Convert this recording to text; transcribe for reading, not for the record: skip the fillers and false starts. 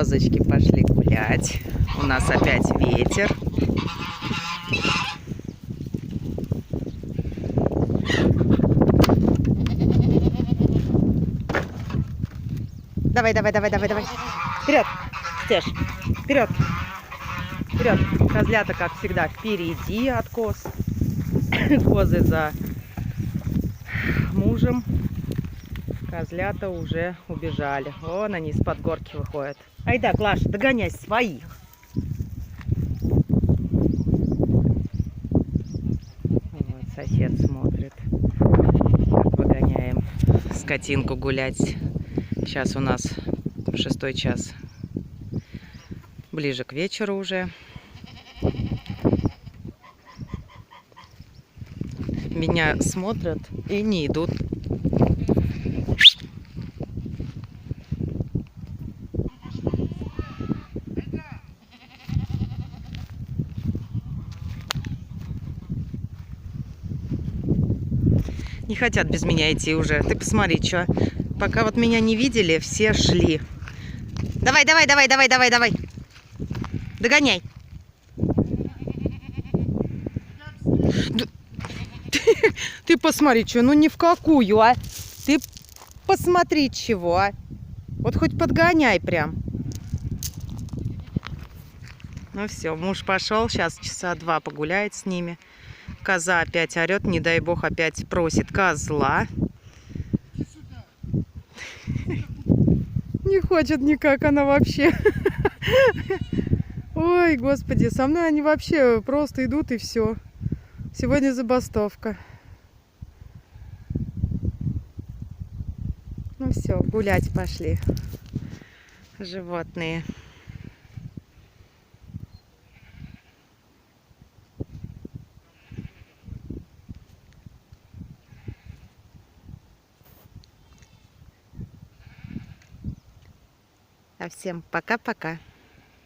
Козочки пошли гулять. У нас опять ветер. Давай, давай, давай, давай, давай. Вперед, Стеж, вперед. Вперед. Козлята, как всегда, впереди от коз. Козы за мужем. Козлята уже убежали. Вон они из-под горки выходят. Айда, Глаша, догоняй своих. Вот, сосед смотрит, как выгоняем скотинку гулять. Сейчас у нас 6 час. Ближе к вечеру уже. Меня смотрят и не идут. Не хотят без меня идти уже. Ты посмотри, что. Пока вот меня не видели, все шли. Давай, давай, давай, давай, давай, давай. Догоняй. Ты посмотри, что, ну ни в какую, а. Ты посмотри, чего, а. Вот хоть подгоняй прям. Ну все, муж пошел, сейчас часа 2 погуляет с ними. Коза опять орет, не дай бог, опять просит козла. Не хочет никак она вообще. Ой, господи, со мной они вообще просто идут и все. Сегодня забастовка. Ну все, гулять пошли животные. А всем пока-пока.